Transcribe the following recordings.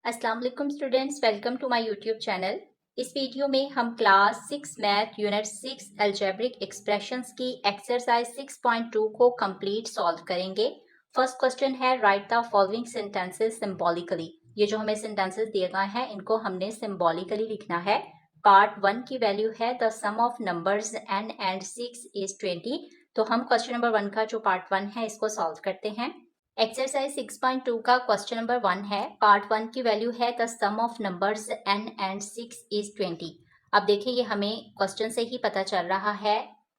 अस्सलाम वालेकुम students, welcome to my YouTube channel. इस वीडियो में हम class 6 math unit 6 algebraic expressions की एक्सरसाइज 6.2 को कंप्लीट सॉल्व करेंगे। फर्स्ट क्वेश्चन है write the following sentences symbolically. ये जो हमें सेंटेंसेस दिए गए हैं इनको हमने सिंबॉलिकली लिखना है। पार्ट 1 की वैल्यू है the sum of numbers n and 6 is 20। तो हम क्वेश्चन नंबर 1 का जो पार्ट 1 है इसको सॉल्व करते हैं। एक्सरसाइज 6.2 का क्वेश्चन नंबर 1 है। पार्ट 1 की वैल्यू है the sum of numbers n and 6 is 20। अब देखिए ये हमें क्वेश्चन से ही पता चल रहा है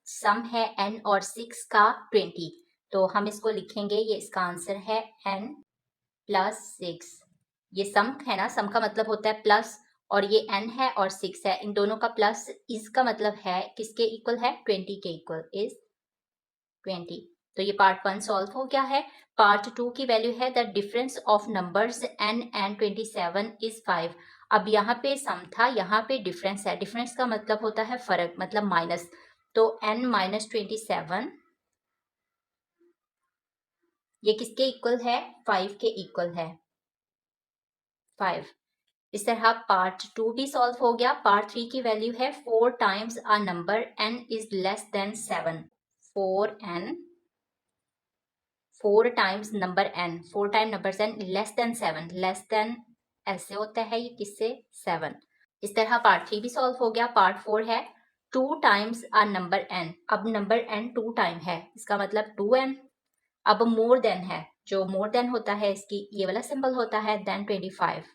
सम है n और 6 का 20। तो हम इसको लिखेंगे, ये इसका आंसर है n प्लस 6। ये सम है ना, सम का मतलब होता है प्लस, और ये n है और 6 है, इन दोनों का प्लस इसका मतलब है किसके इक्वल है, 20 के इक्वल, इज 20। तो ये पार्ट 1 सॉल्व हो गया है। पार्ट 2 की वैल्यू है the difference of numbers n and 27 is 5। अब यहाँ पे सम था, यहाँ पे डिफरेंस है। डिफरेंस का मतलब होता है फर्क, मतलब माइनस। तो n माइनस 27 ये किसके इक्वल है, 5 के इक्वल है, 5। इस तरह पार्ट 2 भी सॉल्व हो गया। पार्ट 3 की वैल्यू है 4 times a number n is less than 7। 4n 4 times number n, 4 time number n less than 7, less than ऐसे होता है ये किससे, 7। इस तरह पार्ट 3 भी सॉल्व हो गया। पार्ट 4 है 2 टाइम्स अ नंबर n। अब नंबर n 2 टाइम है, इसका मतलब 2n। अब मोर देन है, जो मोर देन होता है इसकी ये वाला सिंबल होता है देन 25।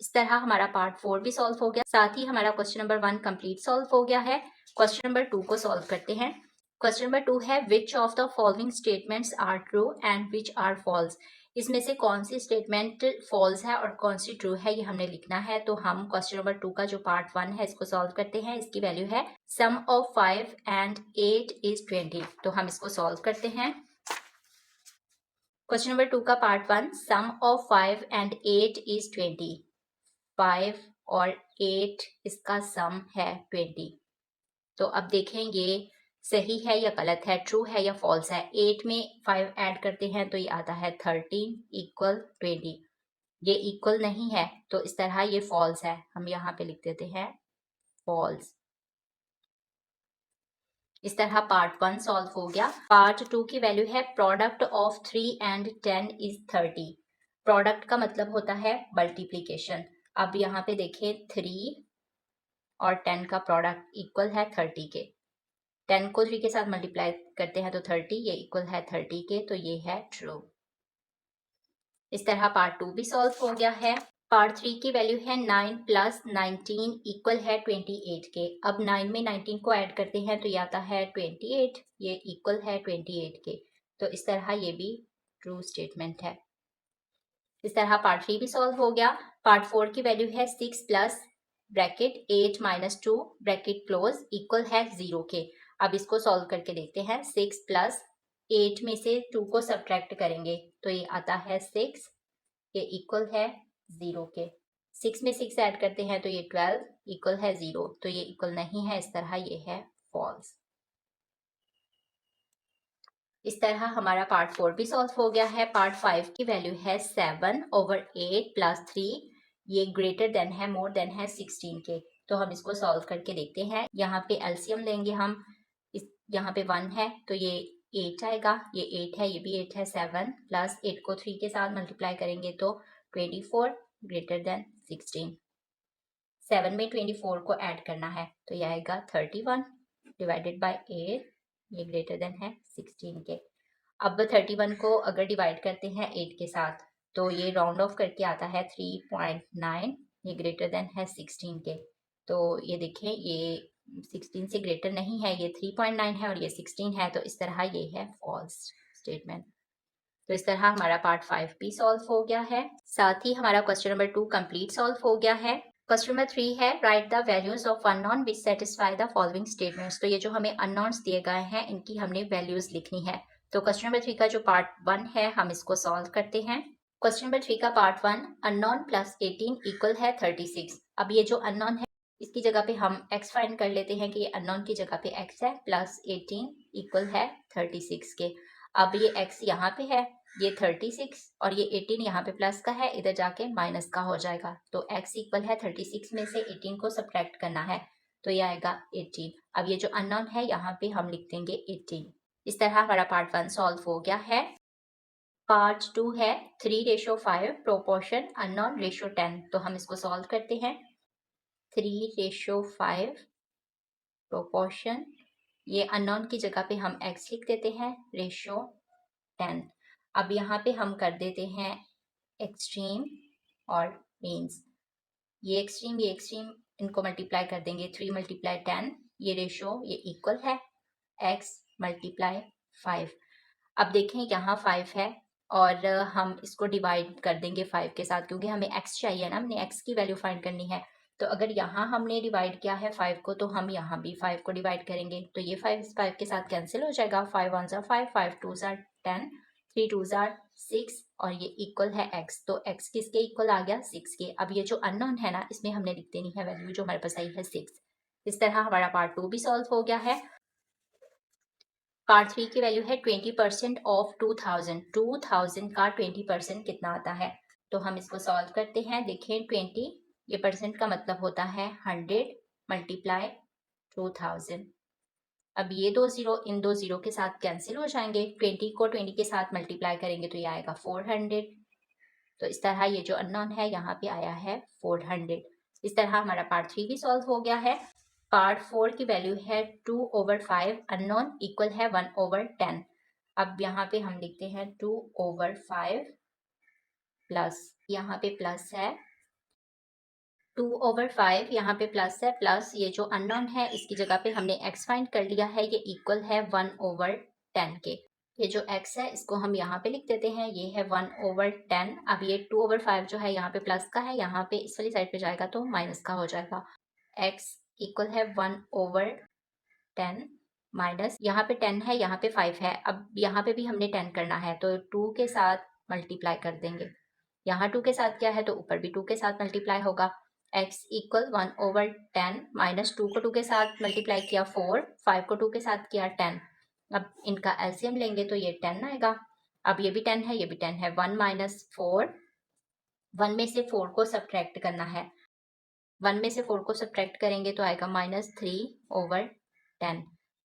इस तरह हमारा पार्ट 4 भी सॉल्व हो गया। साथ ही हमारा क्वेश्चन नंबर 1 कंप्लीट सॉल्व हो गया है। क्वेश्चन नंबर 2 को सॉल्व करते हैं। क्वेश्चन नंबर 2 है which of the following statements are true and which are false. इसमें से कौन सी स्टेटमेंट फॉल्स है और कौन सी ट्रू है, ये हमने लिखना है। तो हम क्वेश्चन नंबर 2 का जो पार्ट 1 है इसको सॉल्व करते हैं। इसकी वैल्यू है सम ऑफ 5 एंड 8 इज 20। तो हम इसको सॉल्व करते हैं। क्वेश्चन नंबर 2 का part 1, sum of 5 and 8 is 20। 5 और 8 इसका सम है 20। तो अब देखें ये सही है या गलत है, ट्रू है या फॉल्स है। 8 में 5 ऐड करते हैं तो ये आता है 13 इक्वल 20। ये इक्वल नहीं है तो इस तरह ये फॉल्स है, हम यहाँ पे लिख देते हैं फॉल्स। इस तरह पार्ट 1 सॉल्व हो गया। पार्ट 2 की वैल्यू है product of 3 and 10 is 30। Product का मतलब होता है मल्टीप्लीकेशन। अब यहाँ पे देखें 3 और 10 का प्रोडक्ट इक्वल है 30 के। 10 को 3 के साथ मल्टीप्लाई करते हैं तो 30, ये इक्वल है 30 के, तो ये है ट्रू। इस तरह पार्ट 2 भी सॉल्व हो गया है। पार्ट 3 की वैल्यू है 9 प्लस 19 इक्वल है 28 के। अब 9 में 19 को ऐड करते हैं तो ये आता है 28, ये इक्वल है 28 के। तो इस तरह ये भी ट्रू स्टेटमेंट है। इस तरह पार्ट 3 भी सॉल्व हो गया। पार्ट 4 की वैल्यू है 6 plus bracket 8 minus 2 bracket close equal है 0 के। अब इसको सॉल्व करके देखते हैं। 6 प्लस 8 में से 2 को सब्ट्रैक्ट करेंगे तो ये आता है 6, ये इक्वल है 0 के। 6 में 6 ऐड करते हैं तो ये 12 इक्वल है 0, तो ये इक्वल नहीं है, इस तरह ये है फॉल्स। इस तरह हमारा पार्ट 4 भी सॉल्व हो गया है। पार्ट 5 की वैल्यू है 7 ओवर 8 प्लस 3, ये ग्रेटर देन है, मोर देन है 16 के। तो हम इसको सॉल्व करके देखते हैं। यहाँ पे एलसीएम लेंगे हम, इस यहाँ पे 1 है तो ये 8 आएगा, ये 8 है, ये भी 8 है। 7 प्लस 8 को 3 के साथ मल्टीप्लाई करेंगे तो 24 ग्रेटर देन 16। 7 में 24 को ऐड करना है तो ये आएगा 31 डिवाइडेड बाय 8, ये ग्रेटर देन है 16 के। अब 31 को अगर डिवाइड करते हैं 8 के साथ तो ये राउंड ऑफ करके आता है 3.9, ये ग्रेटर देन है 16 के। तो ये देखें ये 16 से ग्रेटर नहीं है, ये 3.9 है और ये 16 है, तो इस तरह ये है फॉल्स स्टेटमेंट। तो इस तरह हमारा पार्ट 5 भी सॉल्व हो गया है। साथ ही हमारा क्वेश्चन नंबर 2 कंप्लीट सॉल्व हो गया है। क्वेश्चन नंबर 3 है write the values of unknown which satisfy the following statements. तो ये जो हमें अननोन्स दिए गए हैं इनकी हमने वैल्यूज लिखनी है। तो क्वेश्चन नंबर 3 का जो पार्ट 1 है हम इसको सॉल्व करते हैं। क्वेश्चन नंबर 3 का पार्ट 1, अननोन प्लस 18 इक्वल है 36। अब ये जो अननोन है इसकी जगह पे हम x फाइंड कर लेते हैं कि ये अननोन की जगह पे x है, प्लस 18 इक्वल है 36 के। अब ये x यहाँ पे है, ये 36 और ये 18 यहाँ पे प्लस का है, इधर जाके माइनस का हो जाएगा। तो x इक्वल है 36 में से 18 को सब्ट्रैक्ट करना है, तो ये आएगा 18। अब ये जो अननोन है यहाँ पे हम लिख देंगे 18। इस तरह हमारा पार्ट 1 सॉल्व हो गया है। पार्ट 2 है 3:5 प्रोपोर्शन अननोन रेशियो 10। तो हम इसको सॉल्व करते हैं। 3:5 प्रोपोर्शन, ये अननोन की जगह पे हम x लिख देते हैं, रेशियो 10। अब यहाँ पे हम कर देते हैं एक्सट्रीम और मीन्स। ये एक्सट्रीम इनको मल्टीप्लाई कर देंगे। 3 × 10, ये रेशियो ये इक्वल है x × 5। अब देखें यहाँ 5 है और हम इसको डिवाइड कर देंगे 5 के साथ, क्योंकि हमें x चाहिए ना, हमने x की वैल्यू फाइंड करनी है। तो अगर यहाँ हमने डिवाइड किया है 5 को, तो हम यहाँ भी 5 को डिवाइड करेंगे। तो ये 5 के साथ कैंसिल हो जाएगा। 5 1 ज़ा 5, 5 2 ज़ा 10, 3 2 ज़ा 6 और ये इक्वल है x। तो x किसके इक्वल आ गया? 6 के। अब ये जो अननोन है ना, इसमें हमने लिख देनी है वैल्यू जो हमारे पास आई है 6। इस तरह हमारा पार्ट 2 भी सॉल्व हो गया है। पार्ट 3 की वैल्यू है 20% ऑफ 2000। 2000 का 20% कितना आता है? तो हम इसको सॉल्व करते हैं। देखें 20, ये परसेंट का मतलब होता है 100 × 2000। अब ये 2 जीरो इन 2 जीरो के साथ कैंसिल हो जाएंगे। 20 को 20 के साथ मल्टीप्लाई करेंगे तो ये आएगा 400। तो इस तरह ये जो अननोन है यहाँ पे आया है 400। इस तरह हमारा पार्ट 3 भी सॉल्व हो गया है। पार्ट 4 की वैल्यू है 2/5, अननोन इक्वल है 1/10। अब यहाँ पे हम लिखते हैं 2/5 प्लस, यहाँ पे प्लस है 2/5, यहाँ पे प्लस है, प्लस ये जो अननोन है इसकी जगह पे हमने x फाइंड कर लिया है, ये इक्वल है 1/10 के। ये जो x है इसको हम यहाँ पे लिख देते हैं, ये है 1/10। अब ये 2/5 जो है यहाँ पे प्लस का है, यहाँ पे इस वाली साइड पे जाएगा तो माइनस का हो जाएगा। x इक्वल है 1/10 माइनस, यहाँ पे 10 है, यहाँ पे 5 है। अब यहाँ पे भी हमने 10 करना है, तो 2 के साथ मल्टीप्लाई कर देंगे। यहाँ 2 के साथ क्या है तो ऊपर भी 2 के साथ मल्टीप्लाई होगा। x इक्वल 1/10 माइनस 2 को 2 के साथ मल्टीप्लाई किया 4, 5 को 2 के साथ किया 10। अब इनका एलसीएम लेंगे तो ये 10 आएगा। अब ये भी 10 है, ये भी 10 है। 1 - 4, 1 में से 4 को सब्ट्रैक्ट करना है। 1 में से 4 को सब्ट्रैक्ट करेंगे तो आएगा -3/10।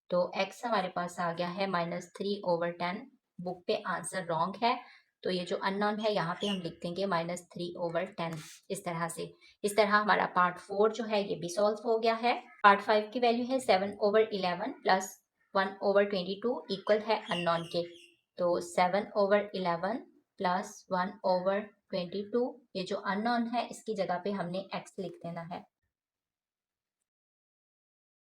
तो x हमारे पास आ गया है -3/10। बुक पे आंसर रॉन्ग है, तो ये जो अननोन है यहाँ पे हम लिख देंगे -3/10। इस तरह से, इस तरह हमारा पार्ट 4 जो है ये भी सॉल्व हो गया है। पार्ट 5 की वैल्यू है 7/11 प्लस 1/22 इक्वल है अननोन के। तो 7/11 प्लस 1/22, ये जो अननोन है इसकी जगह पे हमने x लिख देना है।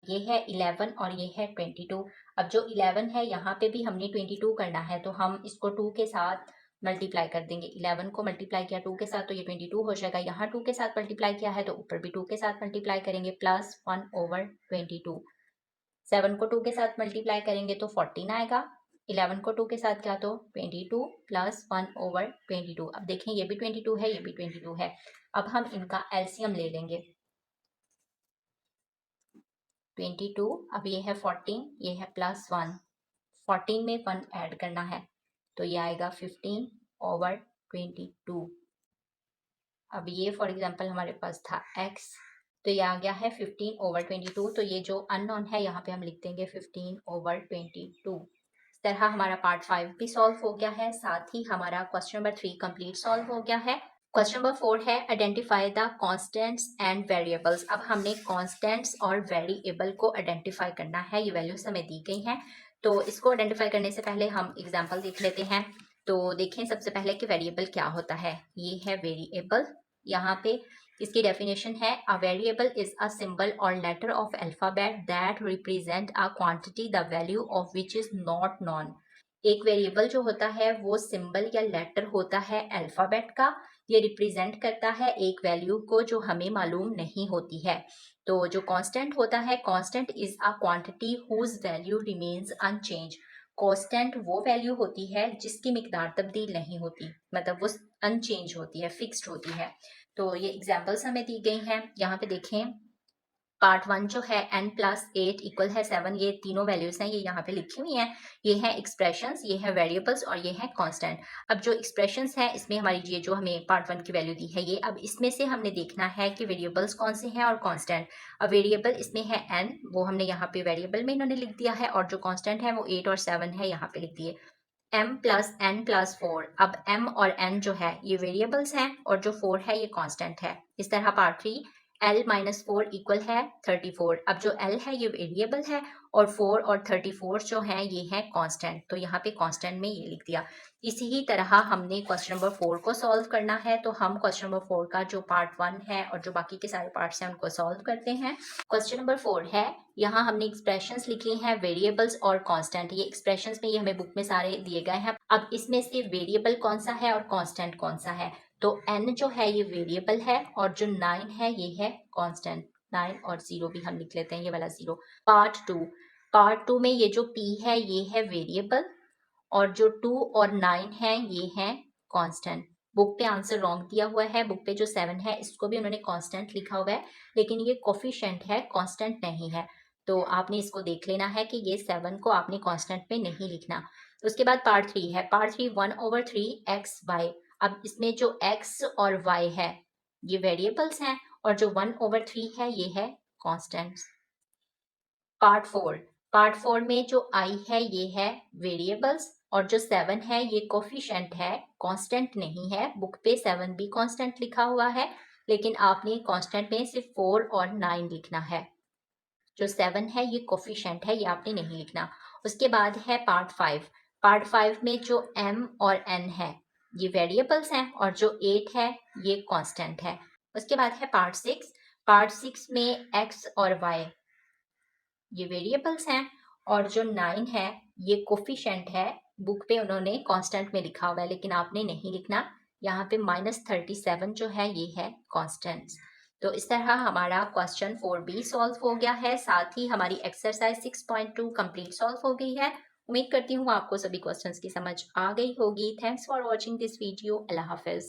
ये है 11 और ये है 22। अब जो 11 है यहाँ पे भी हमने 22 करना है, तो हम इसको 2 के साथ मल्टीप्लाई कर देंगे। 11 को मल्टीप्लाई किया 2 के साथ तो ये 22 हो जाएगा। यहाँ 2 के साथ मल्टीप्लाई किया है तो ऊपर भी 2 के साथ मल्टीप्लाई करेंगे, प्लस 1/22। 7 को 2 के साथ मल्टीप्लाई करेंगे तो 14 आएगा। 11 को 2 के साथ क्या तो 22 प्लस 1/22। अब देखें ये भी 22 है, ये भी 22 है। अब हम इनका एलसीएम ले लेंगे। 22, अब ये है 14, ये है +1, 14 में 1 ऐड करना है तो ये आएगा 15/22। अब ये फॉर एग्जांपल हमारे पास था x, तो ये आ गया है 15/22। तो ये जो अननोन है यहाँ पे हम लिख देंगे 15/22। इस तरह हमारा पार्ट 5 भी सॉल्व हो गया है, साथ ही हमारा क्वेश्चन नंबर 3 कंप्लीट सॉल्व हो गया है। क्वेश्चन नंबर 4 है identify the constants and variables. अब हमने कांस्टेंट्स और वेरिएबल को आइडेंटिफाई करना है, ये वैल्यूज हमें दी गई हैं। तो इसको आइडेंटिफाई करने से पहले हम एग्जांपल देख लेते हैं। तो देखें सबसे पहले कि वेरिएबल क्या होता है। ये है वेरिएबल, यहाँ पे इसकी डेफिनेशन है a variable is a symbol और letter of alphabet that represent a quantity the value of which is not known. एक वेरिएबल जो होता है वो सिंबल या लेटर होता है अल्फाबेट का, ये रिप्रेजेंट करता है एक वैल्यू को जो हमें मालूम नहीं होती है। तो जो कांस्टेंट होता है, constant is a quantity whose value remains unchanged. Constant वो वैल्यू होती है जिसकी मिकदार तब्दील नहीं होती, मतलब वो अनचेंज होती है, फिक्स्ड होती है। तो ये एग्जांपल्स हमें दी गई हैं, यहाँ पे देखें पार्ट 1 जो है n प्लस 8 इक्वल है 7, ये तीनों वैल्यूज हैं, ये यहाँ पे लिखी हुई हैं। ये है एक्सप्रेशंस, ये है वेरिएबल्स और ये है कांस्टेंट। अब जो एक्सप्रेशंस है इसमें हमारी ये जो हमें पार्ट 1 की वैल्यू दी है ये, अब इसमें से हमने देखना है कि वेरिएबल्स कौन से हैं और कांस्टेंट। अब वेरिएबल इसमें है n, वो हमने यहाँ पे वेरिएबल में इन्होंने लिख दिया है, और जो कांस्टेंट है वो 8 और 7 है, यहाँ पे लिख दिए m प्लस n प्लस 4। अब m और n जो है ये वेरिएबल्स हैं और जो 4 है ये कांस्टेंट है। इस तरह पार्ट 3 l माइनस 4 इक्वल है 34। अब जो l है ये वेरिएबल है और 4 और 34 जो है ये है कांस्टेंट, तो यहाँ पे कांस्टेंट में ये लिख दिया। इसी ही तरह हमने क्वेश्चन नंबर 4 को सॉल्व करना है, तो हम क्वेश्चन नंबर 4 का जो पार्ट 1 है और जो बाकी के सारे पार्ट्स हैं उनको सॉल्व करते हैं। क्वेश्चन नंबर 4 है, यहाँ हमने एक्सप्रेशंस लिखी हैं वेरिएबल्स और कांस्टेंट। ये एक्सप्रेशंस में ये हमें बुक में सारे दिए गए हैं। अब इसमें से वेरिएबल कौन सा है और कांस्टेंट कौन सा है, तो n जो है ये वेरिएबल है और जो 9 है ये है कांस्टेंट। 9 और 0 भी हम लिख लेते हैं, ये वाला 0। पार्ट 2 में ये जो p है ये है वेरिएबल और जो 2 और 9 है ये है कांस्टेंट। बुक पे आंसर रॉन्ग दिया हुआ है, बुक पे जो 7 है इसको भी उन्होंने कांस्टेंट लिखा हुआ है, लेकिन ये कोफिशिएंट है, कांस्टेंट नहीं है। तो आपने इसको देख लेना है कि ये 7 को आपने कांस्टेंट में नहीं लिखना। उसके बाद पार्ट 3 है, पार्ट 3 1/3 एक्स वाई। अब इसमें जो x और y है ये वेरिएबल्स हैं और जो 1/3 है ये है कांस्टेंट्स। पार्ट 4 में जो i है ये है वेरिएबल्स और जो 7 है ये कोफिशिएंट है, कांस्टेंट नहीं है। बुक पे 7 भी कांस्टेंट लिखा हुआ है, लेकिन आपने कांस्टेंट में सिर्फ 4 और 9 लिखना है। जो 7 है ये कोफिशिएंट है, ये आपने नहीं लिखना। उसके बाद है पार्ट 5 में जो m और n है ये वेरिएबल्स हैं और जो 8 है ये कांस्टेंट है। उसके बाद है पार्ट 6 में x और y ये वेरिएबल्स हैं और जो 9 है ये कोफिशिएंट है। बुक पे उन्होंने कांस्टेंट में लिखा हुआ है, लेकिन आपने नहीं लिखना। यहाँ पे -37 जो है ये है कांस्टेंट्स। तो इस तरह हमारा क्वेश्चन 4b सॉल्व हो गया है, साथ ही हमारी एक्सरसाइज 6.2 कंप्लीट सॉल्व हो गई है। उम्मीद करती हूँ आपको सभी क्वेश्चंस की समझ आ गई होगी। Thanks for watching this video. Allah Hafiz.